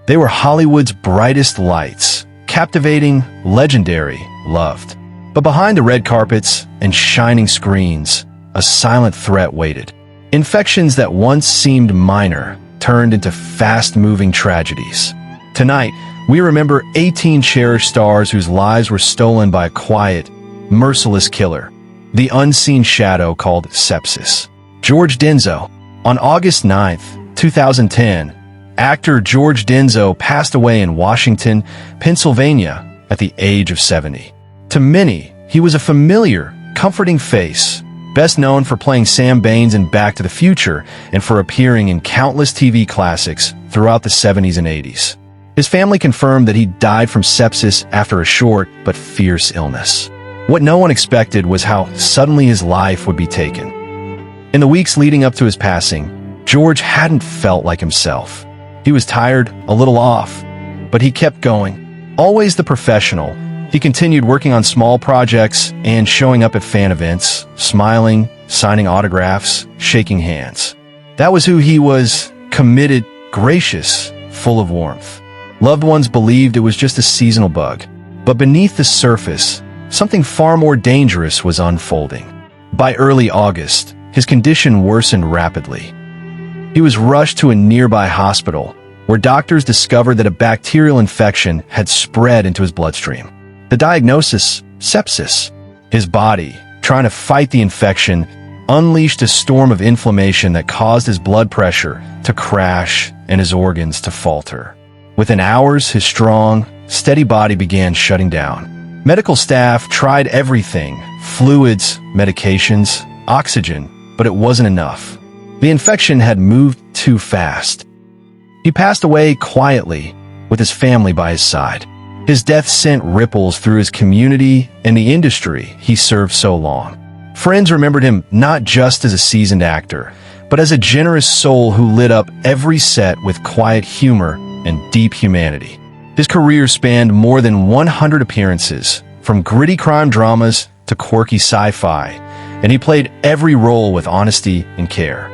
They were Hollywood's brightest lights, captivating, legendary, loved. But behind the red carpets and shining screens, a silent threat waited. Infections that once seemed minor turned into fast-moving tragedies. Tonight, we remember 18 cherished stars whose lives were stolen by a quiet, merciless killer, the unseen shadow called Sepsis. George Denzo. On August 9, 2010, actor George Denzo passed away in Washington, Pennsylvania, at the age of 70. To many, he was a familiar, comforting face, best known for playing Sam Baines in Back to the Future and for appearing in countless TV classics throughout the 70s and 80s. His family confirmed that he died from sepsis after a short but fierce illness. What no one expected was how suddenly his life would be taken. In the weeks leading up to his passing, George hadn't felt like himself. He was tired, a little off, but he kept going. Always the professional, he continued working on small projects and showing up at fan events, smiling, signing autographs, shaking hands. That was who he was: committed, gracious, full of warmth. Loved ones believed it was just a seasonal bug, but beneath the surface, something far more dangerous was unfolding. By early August, his condition worsened rapidly. He was rushed to a nearby hospital, where doctors discovered that a bacterial infection had spread into his bloodstream. The diagnosis: sepsis. His body, trying to fight the infection, unleashed a storm of inflammation that caused his blood pressure to crash and his organs to falter. Within hours, his strong, steady body began shutting down. Medical staff tried everything: fluids, medications, oxygen, but it wasn't enough. The infection had moved too fast. He passed away quietly, with his family by his side. His death sent ripples through his community and the industry he served so long. Friends remembered him not just as a seasoned actor, but as a generous soul who lit up every set with quiet humor and deep humanity. His career spanned more than 100 appearances, from gritty crime dramas to quirky sci-fi, and he played every role with honesty and care.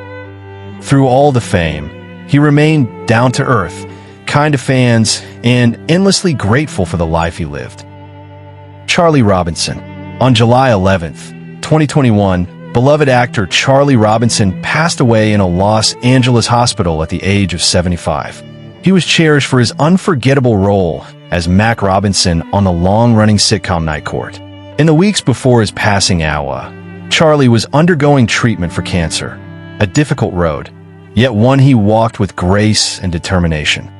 Through all the fame, he remained down to earth, kind to fans, and endlessly grateful for the life he lived. Charlie Robinson. On July 11th, 2021, beloved actor Charlie Robinson passed away in a Los Angeles hospital at the age of 75. He was cherished for his unforgettable role as Mac Robinson on the long-running sitcom Night Court. In the weeks before his passing hour, Charlie was undergoing treatment for cancer, a difficult road, yet one he walked with grace and determination.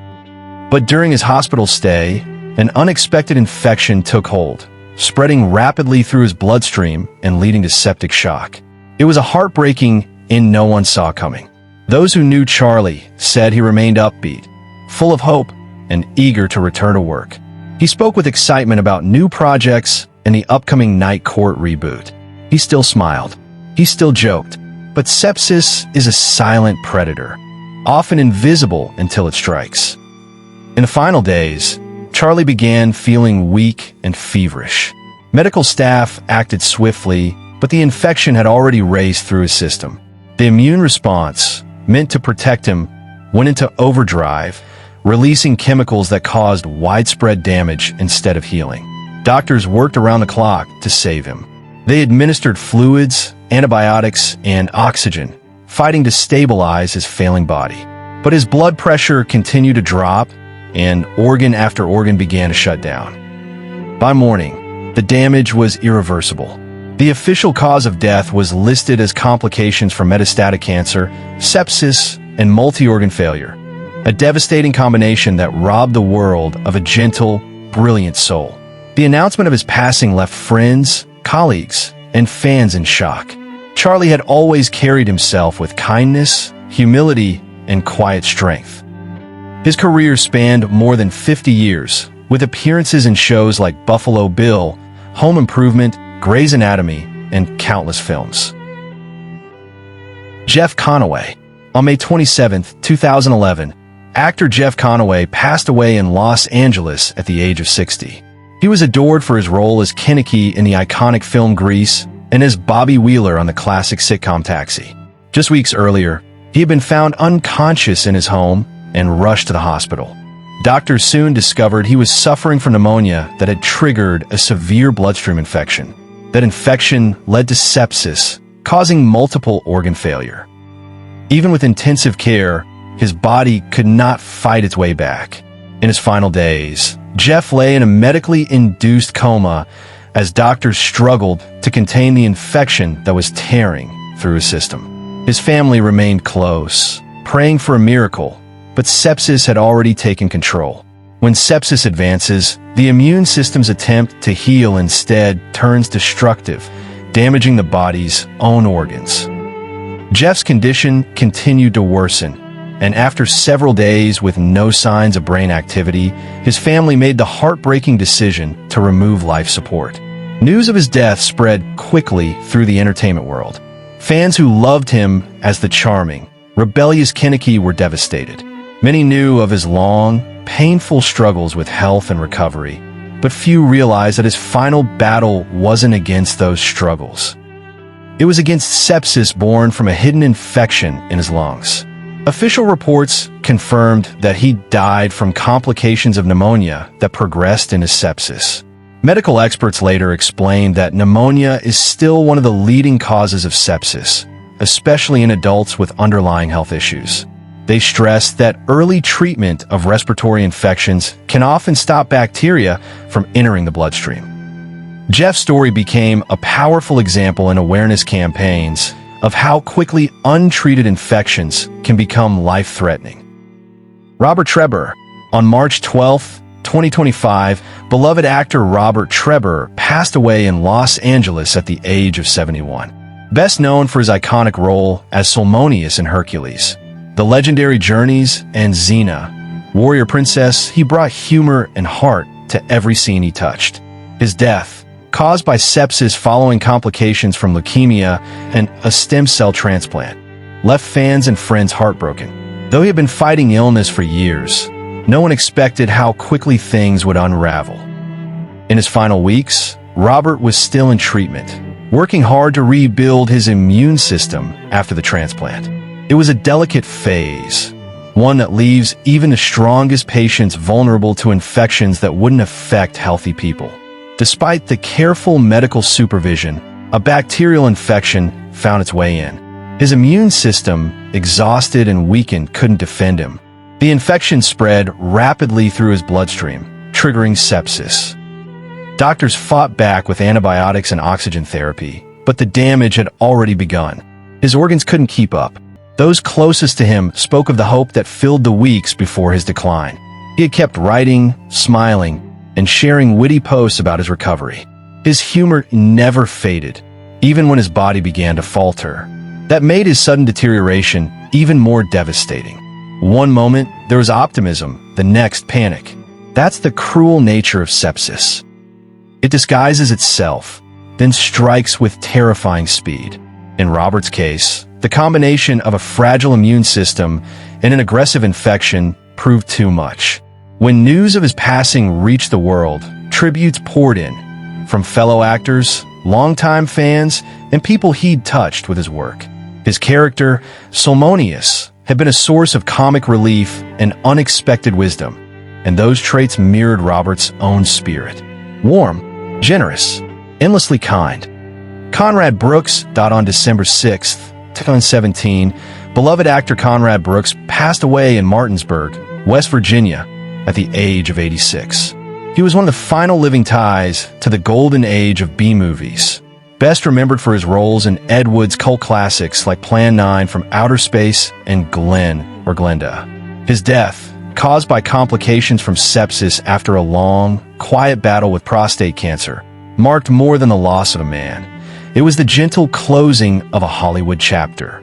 But during his hospital stay, an unexpected infection took hold, spreading rapidly through his bloodstream and leading to septic shock. It was a heartbreaking end no one saw coming. Those who knew Charlie said he remained upbeat, full of hope, and eager to return to work. He spoke with excitement about new projects and the upcoming Night Court reboot. He still smiled. He still joked. But sepsis is a silent predator, often invisible until it strikes. In the final days, Charlie began feeling weak and feverish. Medical staff acted swiftly, but the infection had already raced through his system. The immune response, meant to protect him, went into overdrive, releasing chemicals that caused widespread damage instead of healing. Doctors worked around the clock to save him. They administered fluids, antibiotics, and oxygen, fighting to stabilize his failing body. But his blood pressure continued to drop, and organ after organ began to shut down. By morning, the damage was irreversible. The official cause of death was listed as complications from metastatic cancer, sepsis, and multi-organ failure, a devastating combination that robbed the world of a gentle, brilliant soul. The announcement of his passing left friends, colleagues, and fans in shock. Charlie had always carried himself with kindness, humility, and quiet strength. His career spanned more than 50 years, with appearances in shows like Buffalo Bill, Home Improvement, Grey's Anatomy, and countless films. Jeff Conaway. On May 27, 2011, actor Jeff Conaway passed away in Los Angeles at the age of 60. He was adored for his role as Kinnicky in the iconic film Grease and as Bobby Wheeler on the classic sitcom Taxi. Just weeks earlier, he had been found unconscious in his home and rushed to the hospital. Doctors soon discovered he was suffering from pneumonia that had triggered a severe bloodstream infection. That infection led to sepsis, causing multiple organ failure. Even with intensive care, his body could not fight its way back. In his final days, Jeff lay in a medically induced coma as doctors struggled to contain the infection that was tearing through his system. His family remained close, praying for a miracle, but sepsis had already taken control. When sepsis advances, the immune system's attempt to heal instead turns destructive, damaging the body's own organs. Jeff's condition continued to worsen, and after several days with no signs of brain activity, his family made the heartbreaking decision to remove life support. News of his death spread quickly through the entertainment world. Fans who loved him as the charming, rebellious Kenickie were devastated. Many knew of his long, painful struggles with health and recovery, but few realized that his final battle wasn't against those struggles. It was against sepsis born from a hidden infection in his lungs. Official reports confirmed that he died from complications of pneumonia that progressed into sepsis. Medical experts later explained that pneumonia is still one of the leading causes of sepsis, especially in adults with underlying health issues. They stressed that early treatment of respiratory infections can often stop bacteria from entering the bloodstream. Jeff's story became a powerful example in awareness campaigns of how quickly untreated infections can become life-threatening. Robert Treber. On March 12, 2025, beloved actor Robert Treber passed away in Los Angeles at the age of 71. Best known for his iconic role as Salmoneus in Hercules, The Legendary Journeys, and Xena, Warrior Princess, he brought humor and heart to every scene he touched. His death, caused by sepsis following complications from leukemia and a stem cell transplant, left fans and friends heartbroken. Though he had been fighting illness for years, no one expected how quickly things would unravel. In his final weeks, Robert was still in treatment, working hard to rebuild his immune system after the transplant. It was a delicate phase, one that leaves even the strongest patients vulnerable to infections that wouldn't affect healthy people. Despite the careful medical supervision, a bacterial infection found its way in. His immune system, exhausted and weakened, couldn't defend him. The infection spread rapidly through his bloodstream, triggering sepsis. Doctors fought back with antibiotics and oxygen therapy, but the damage had already begun. His organs couldn't keep up. Those closest to him spoke of the hope that filled the weeks before his decline. He had kept writing, smiling, and sharing witty posts about his recovery. His humor never faded, even when his body began to falter. That made his sudden deterioration even more devastating. One moment, there was optimism, the next, panic. That's the cruel nature of sepsis. It disguises itself, then strikes with terrifying speed. In Robert's case, the combination of a fragile immune system and an aggressive infection proved too much. When news of his passing reached the world, tributes poured in, from fellow actors, longtime fans, and people he'd touched with his work. His character, Salmoneus, had been a source of comic relief and unexpected wisdom, and those traits mirrored Robert's own spirit. Warm, generous, endlessly kind. Conrad Brooks. On December 6, 2017, beloved actor Conrad Brooks passed away in Martinsburg, West Virginia, at the age of 86. He was one of the final living ties to the golden age of B-movies, best remembered for his roles in Ed Wood's cult classics like Plan 9 from Outer Space and Glenn or Glenda. His death, caused by complications from sepsis after a long, quiet battle with prostate cancer, marked more than the loss of a man. It was the gentle closing of a Hollywood chapter.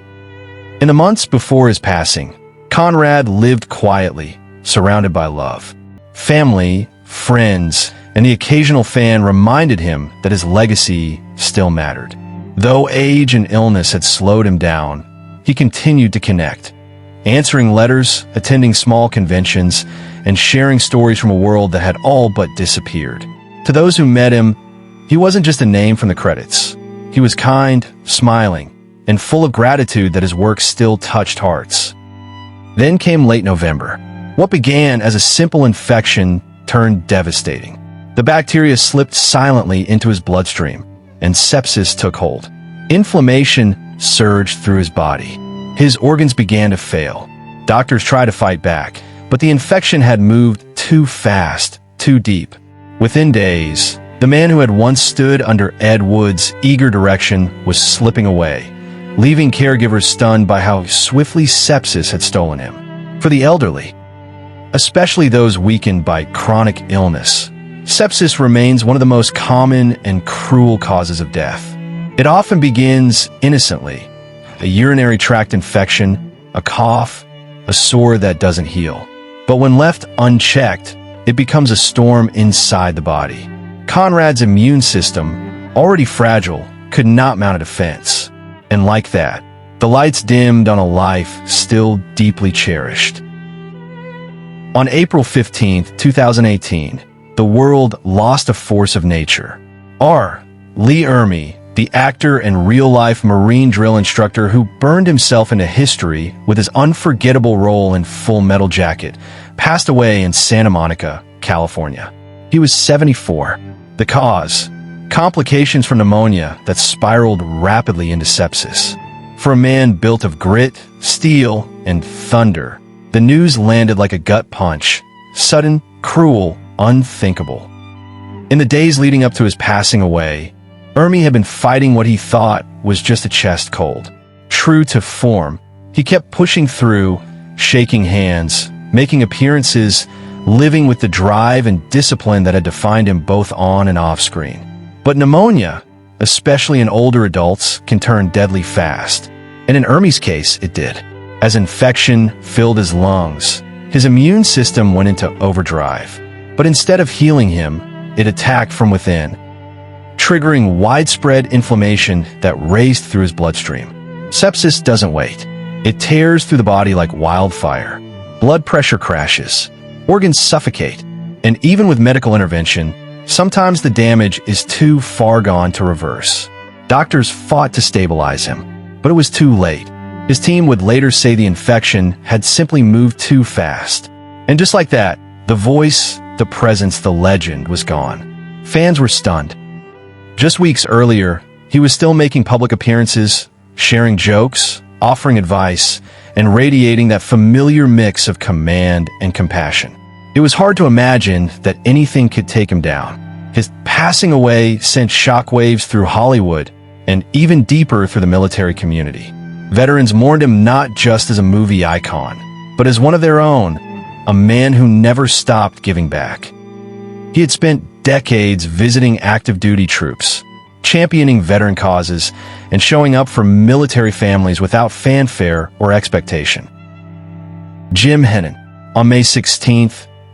In the months before his passing, Conrad lived quietly, surrounded by love. Family, friends, and the occasional fan reminded him that his legacy still mattered. Though age and illness had slowed him down, he continued to connect, answering letters, attending small conventions, and sharing stories from a world that had all but disappeared. To those who met him, he wasn't just a name from the credits. He was kind, smiling, and full of gratitude that his work still touched hearts. Then came late November, What began as a simple infection turned devastating. The bacteria slipped silently into his bloodstream, and sepsis took hold. Inflammation surged through his body. His organs began to fail. Doctors tried to fight back, but the infection had moved too fast, too deep. Within days, the man who had once stood under Ed Wood's eager direction was slipping away, leaving caregivers stunned by how swiftly sepsis had stolen him. For the elderly, especially those weakened by chronic illness, sepsis remains one of the most common and cruel causes of death. It often begins innocently, a urinary tract infection, a cough, a sore that doesn't heal. But when left unchecked, it becomes a storm inside the body. Conrad's immune system, already fragile, could not mount a defense. And like that, the lights dimmed on a life still deeply cherished. On April 15, 2018, the world lost a force of nature. Lee Ermey, the actor and real-life Marine drill instructor who burned himself into history with his unforgettable role in Full Metal Jacket, passed away in Santa Monica, California. He was 74. The cause? Complications from pneumonia that spiraled rapidly into sepsis. For a man built of grit, steel, and thunder, the news landed like a gut punch. Sudden, cruel, unthinkable. In the days leading up to his passing away, Ermey had been fighting what he thought was just a chest cold. True to form, he kept pushing through, shaking hands, making appearances, living with the drive and discipline that had defined him both on and off screen. But pneumonia, especially in older adults, can turn deadly fast. And in Ermey's case, it did. As infection filled his lungs, his immune system went into overdrive. But instead of healing him, it attacked from within, triggering widespread inflammation that raced through his bloodstream. Sepsis doesn't wait. It tears through the body like wildfire. Blood pressure crashes, organs suffocate, and even with medical intervention, sometimes the damage is too far gone to reverse. Doctors fought to stabilize him, but it was too late. His team would later say the infection had simply moved too fast. And just like that, the voice, the presence, the legend was gone. Fans were stunned. Just weeks earlier, he was still making public appearances, sharing jokes, offering advice, and radiating that familiar mix of command and compassion. It was hard to imagine that anything could take him down. His passing away sent shockwaves through Hollywood and even deeper through the military community. Veterans mourned him not just as a movie icon, but as one of their own, a man who never stopped giving back. He had spent decades visiting active duty troops, championing veteran causes, and showing up for military families without fanfare or expectation. Jim Henson, on May 16,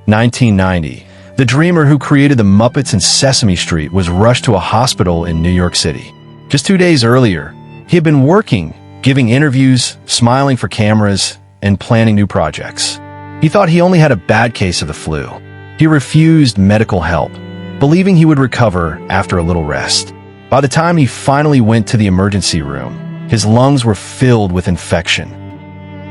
1990, the dreamer who created the Muppets and Sesame Street was rushed to a hospital in New York City. Just 2 days earlier, he had been working, giving interviews, smiling for cameras, and planning new projects. He thought he only had a bad case of the flu. He refused medical help, believing he would recover after a little rest. By the time he finally went to the emergency room, his lungs were filled with infection.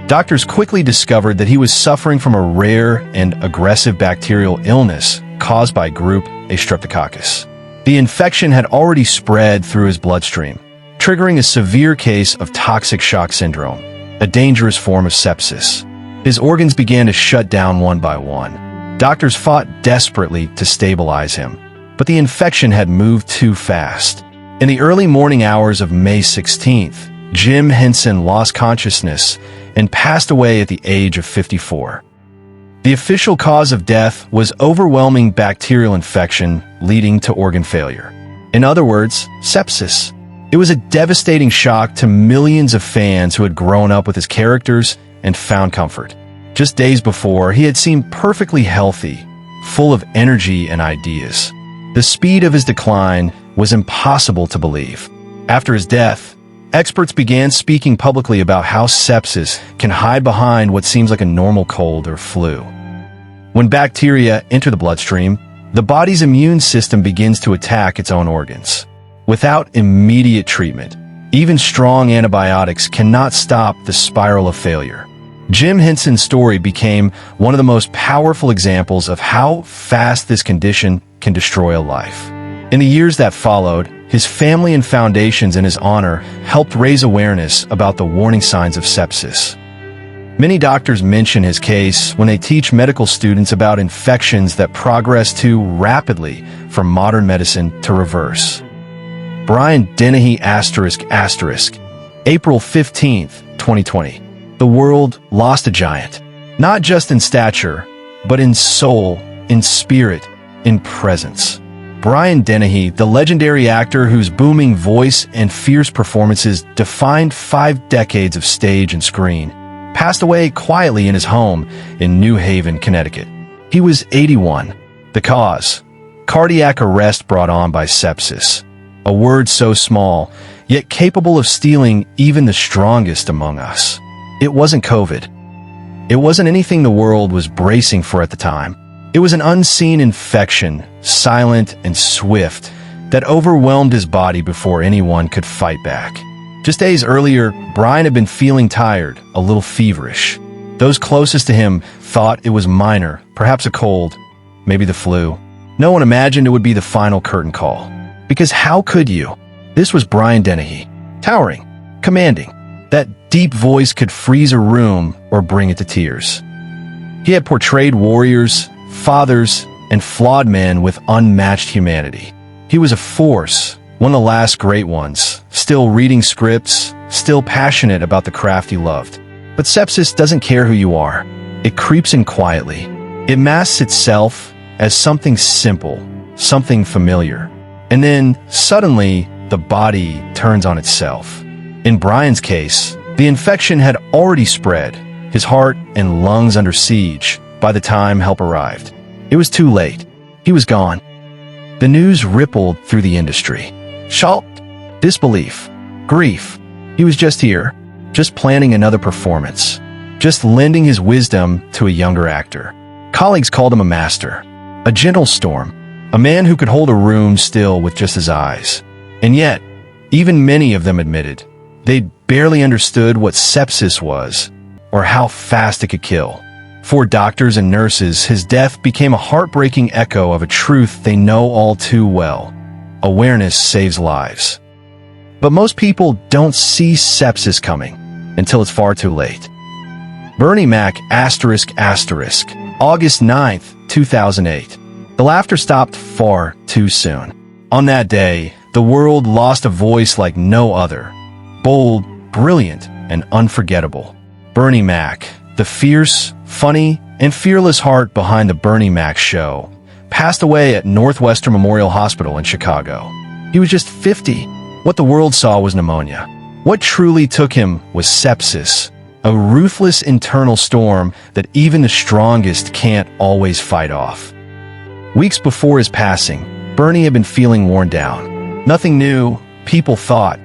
Doctors quickly discovered that he was suffering from a rare and aggressive bacterial illness caused by group A streptococcus. The infection had already spread through his bloodstream, triggering a severe case of toxic shock syndrome, a dangerous form of sepsis. His organs began to shut down one by one. Doctors fought desperately to stabilize him, but the infection had moved too fast. In the early morning hours of May 16th, Jim Henson lost consciousness and passed away at the age of 54. The official cause of death was overwhelming bacterial infection leading to organ failure. In other words, sepsis. It was a devastating shock to millions of fans who had grown up with his characters and found comfort. Just days before, he had seemed perfectly healthy, full of energy and ideas. The speed of his decline was impossible to believe. After his death, experts began speaking publicly about how sepsis can hide behind what seems like a normal cold or flu. When bacteria enter the bloodstream, the body's immune system begins to attack its own organs. Without immediate treatment, even strong antibiotics cannot stop the spiral of failure. Jim Henson's story became one of the most powerful examples of how fast this condition can destroy a life. In the years that followed, his family and foundations in his honor helped raise awareness about the warning signs of sepsis. Many doctors mention his case when they teach medical students about infections that progress too rapidly for modern medicine to reverse. Brian Dennehy ***, April 15th, 2020. The world lost a giant, not just in stature, but in soul, in spirit, in presence. Brian Dennehy, the legendary actor whose booming voice and fierce performances defined 5 decades of stage and screen, passed away quietly in his home in New Haven, Connecticut. He was 81. The cause: cardiac arrest brought on by sepsis. A word so small, yet capable of stealing even the strongest among us. It wasn't COVID. It wasn't anything the world was bracing for at the time. It was an unseen infection, silent and swift, that overwhelmed his body before anyone could fight back. Just days earlier, Brian had been feeling tired, a little feverish. Those closest to him thought it was minor, perhaps a cold, maybe the flu. No one imagined it would be the final curtain call. Because how could you? This was Brian Dennehy, towering, commanding. That deep voice could freeze a room or bring it to tears. He had portrayed warriors, fathers, and flawed men with unmatched humanity. He was a force, one of the last great ones, still reading scripts, still passionate about the craft he loved. But sepsis doesn't care who you are. It creeps in quietly. It masks itself as something simple, something familiar. And then, suddenly, the body turns on itself. In Brian's case, the infection had already spread, his heart and lungs under siege, by the time help arrived. It was too late. He was gone. The news rippled through the industry. Shock, disbelief, grief. He was just here, just planning another performance, just lending his wisdom to a younger actor. Colleagues called him a master, a gentle storm, a man who could hold a room still with just his eyes. And yet, even many of them admitted, they'd barely understood what sepsis was, or how fast it could kill. For doctors and nurses, his death became a heartbreaking echo of a truth they know all too well. Awareness saves lives. But most people don't see sepsis coming until it's far too late. Bernie Mac ***, August 9th, 2008. The laughter stopped far too soon. On that day, the world lost a voice like no other. Bold, brilliant, and unforgettable. Bernie Mac, the fierce, funny, and fearless heart behind the Bernie Mac Show, passed away at Northwestern Memorial Hospital in Chicago. He was just 50. What the world saw was pneumonia. What truly took him was sepsis, a ruthless internal storm that even the strongest can't always fight off. Weeks before his passing, Bernie had been feeling worn down. Nothing new, people thought.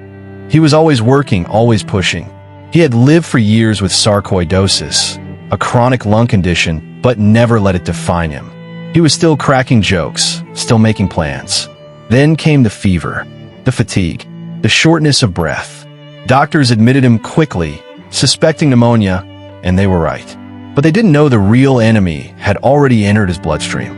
He was always working, always pushing. He had lived for years with sarcoidosis, a chronic lung condition, but never let it define him. He was still cracking jokes, still making plans. Then came the fever, the fatigue, the shortness of breath. Doctors admitted him quickly, suspecting pneumonia, and they were right. But they didn't know the real enemy had already entered his bloodstream.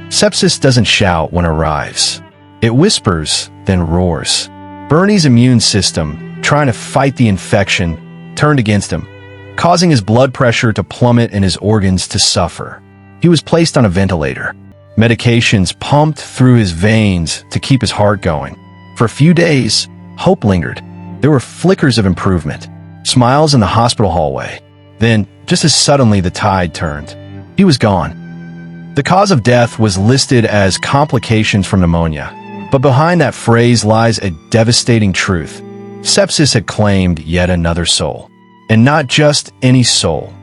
Sepsis doesn't shout when it arrives. It whispers, then roars. Bernie's immune system, trying to fight the infection, turned against him, causing his blood pressure to plummet and his organs to suffer. He was placed on a ventilator. Medications pumped through his veins to keep his heart going. For a few days, hope lingered. There were flickers of improvement, smiles in the hospital hallway. Then, just as suddenly, the tide turned. He was gone. The cause of death was listed as complications from pneumonia, but behind that phrase lies a devastating truth. Sepsis had claimed yet another soul. And not just any soul.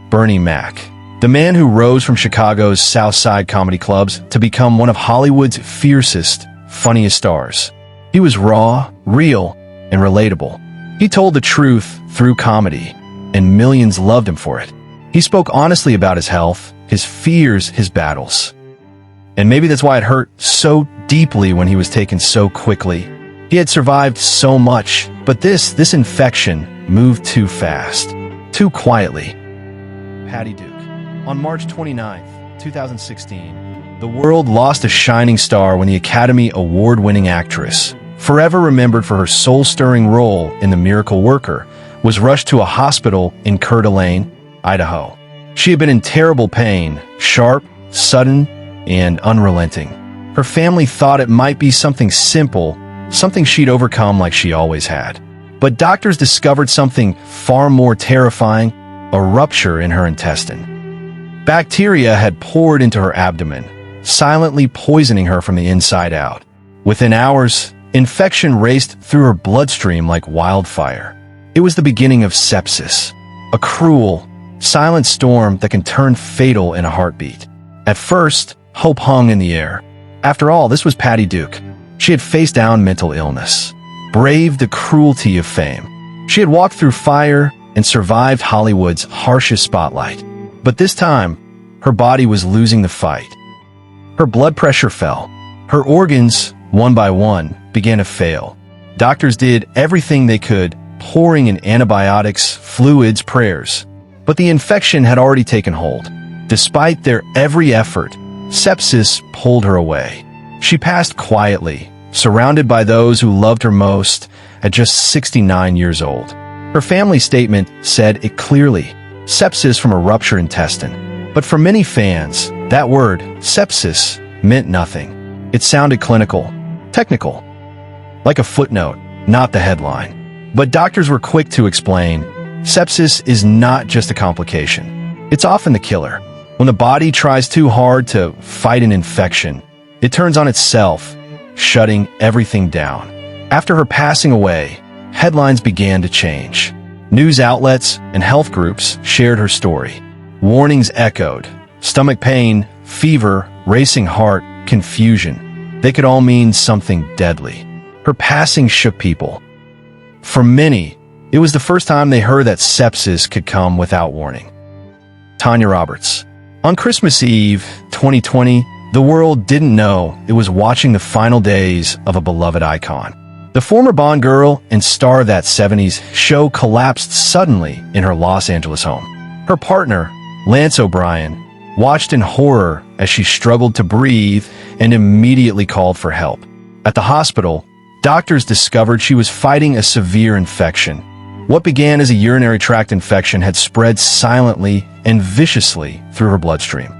Bernie Mac, the man who rose from Chicago's South Side comedy clubs to become one of Hollywood's fiercest, funniest stars. He was raw, real, and relatable. He told the truth through comedy, and millions loved him for it. He spoke honestly about his health, his fears, his battles. And maybe that's why it hurt so deeply when he was taken so quickly. He had survived so much, but this infection moved too fast, too quietly. Patty Duke. On March 29, 2016, the world lost a shining star when the Academy Award-winning actress, forever remembered for her soul-stirring role in The Miracle Worker, was rushed to a hospital in Coeur d'Alene, Idaho. She had been in terrible pain, sharp, sudden, and unrelenting. Her family thought it might be something simple, something she'd overcome like she always had. But doctors discovered something far more terrifying, a rupture in her intestine. Bacteria had poured into her abdomen, silently poisoning her from the inside out. Within hours, infection raced through her bloodstream like wildfire. It was the beginning of sepsis, a cruel, silent storm that can turn fatal in a heartbeat. At first, hope hung in the air. After all, this was Patty Duke. She had faced down mental illness, braved the cruelty of fame. She had walked through fire and survived Hollywood's harshest spotlight. But this time, her body was losing the fight. Her blood pressure fell. Her organs, one by one, began to fail. Doctors did everything they could, pouring in antibiotics, fluids, prayers. But the infection had already taken hold. Despite their every effort, sepsis pulled her away. She passed quietly, surrounded by those who loved her most, at just 69 years old. Her family statement said it clearly, sepsis from a ruptured intestine. But for many fans, that word, sepsis, meant nothing. It sounded clinical, technical, like a footnote, not the headline. But doctors were quick to explain, sepsis is not just a complication. It's often the killer. When the body tries too hard to fight an infection, it turns on itself, shutting everything down. After her passing away, headlines began to change. News outlets and health groups shared her story. Warnings echoed. Stomach pain, fever, racing heart, confusion. They could all mean something deadly. Her passing shook people. For many, it was the first time they heard that sepsis could come without warning. Tanya Roberts. On Christmas Eve, 2020, the world didn't know it was watching the final days of a beloved icon. The former Bond girl and star of that 70s show collapsed suddenly in her Los Angeles home. Her partner, Lance O'Brien, watched in horror as she struggled to breathe and immediately called for help. At the hospital, doctors discovered she was fighting a severe infection. What began as a urinary tract infection had spread silently and viciously through her bloodstream.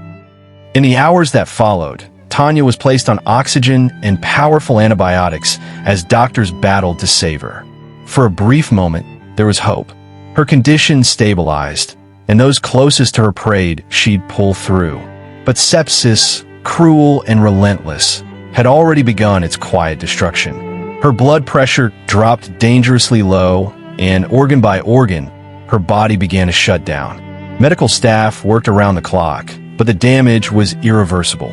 In the hours that followed, Tanya was placed on oxygen and powerful antibiotics as doctors battled to save her. For a brief moment, there was hope. Her condition stabilized, and those closest to her prayed she'd pull through. But sepsis, cruel and relentless, had already begun its quiet destruction. Her blood pressure dropped dangerously low, and organ by organ, her body began to shut down. Medical staff worked around the clock, but the damage was irreversible.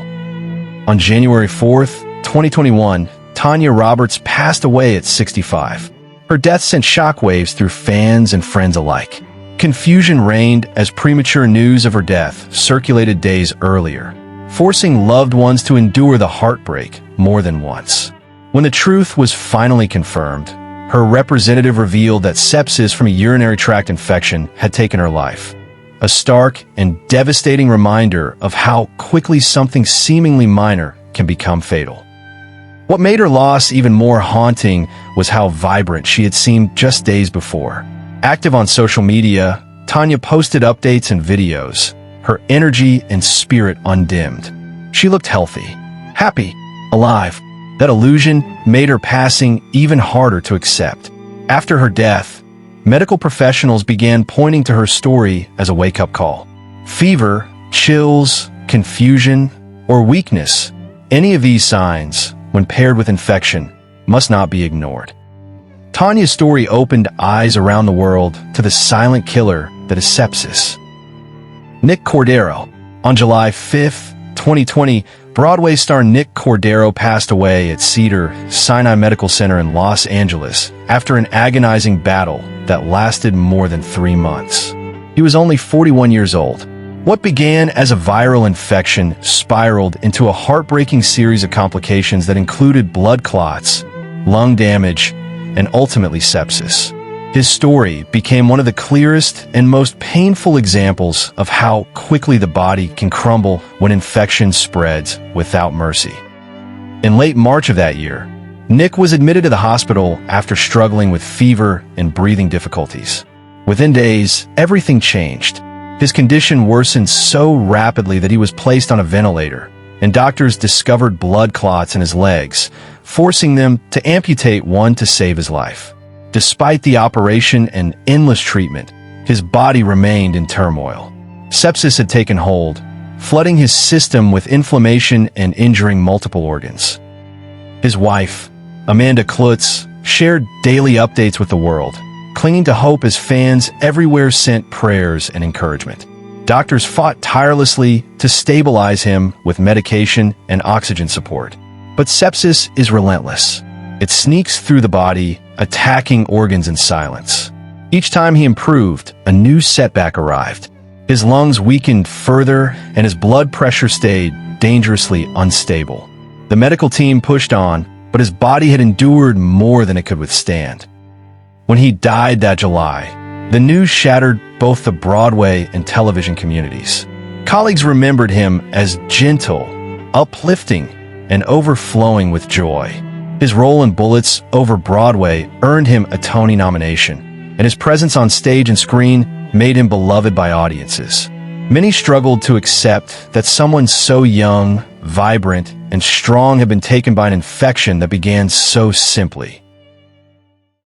On January 4th, 2021, Tanya Roberts passed away at 65. Her death sent shockwaves through fans and friends alike. Confusion reigned as premature news of her death circulated days earlier, forcing loved ones to endure the heartbreak more than once. When the truth was finally confirmed, her representative revealed that sepsis from a urinary tract infection had taken her life. A stark and devastating reminder of how quickly something seemingly minor can become fatal. What made her loss even more haunting was how vibrant she had seemed just days before. Active on social media, Tanya posted updates and videos, her energy and spirit undimmed. She looked healthy, happy, alive. That illusion made her passing even harder to accept. After her death, medical professionals began pointing to her story as a wake-up call. Fever, chills, confusion, or weakness, any of these signs, when paired with infection, must not be ignored. Tanya's story opened eyes around the world to the silent killer that is sepsis. Nick Cordero. On July 5th, 2020, Broadway star Nick Cordero passed away at Cedar-Sinai Medical Center in Los Angeles after an agonizing battle that lasted more than 3 months. He was only 41 years old. What began as a viral infection spiraled into a heartbreaking series of complications that included blood clots, lung damage, and ultimately sepsis. His story became one of the clearest and most painful examples of how quickly the body can crumble when infection spreads without mercy. In late March of that year, Nick was admitted to the hospital after struggling with fever and breathing difficulties. Within days, everything changed. His condition worsened so rapidly that he was placed on a ventilator, and doctors discovered blood clots in his legs, forcing them to amputate one to save his life. Despite the operation and endless treatment, his body remained in turmoil. Sepsis had taken hold, flooding his system with inflammation and injuring multiple organs. His wife, Amanda Klutz, shared daily updates with the world, clinging to hope as fans everywhere sent prayers and encouragement. Doctors fought tirelessly to stabilize him with medication and oxygen support. But sepsis is relentless. It sneaks through the body, attacking organs in silence. Each time he improved, a new setback arrived. His lungs weakened further, and his blood pressure stayed dangerously unstable. The medical team pushed on, but his body had endured more than it could withstand. When he died that July, the news shattered both the Broadway and television communities. Colleagues remembered him as gentle, uplifting, and overflowing with joy. His role in Bullets over Broadway earned him a Tony nomination, and his presence on stage and screen made him beloved by audiences. Many struggled to accept that someone so young, vibrant, and strong had been taken by an infection that began so simply.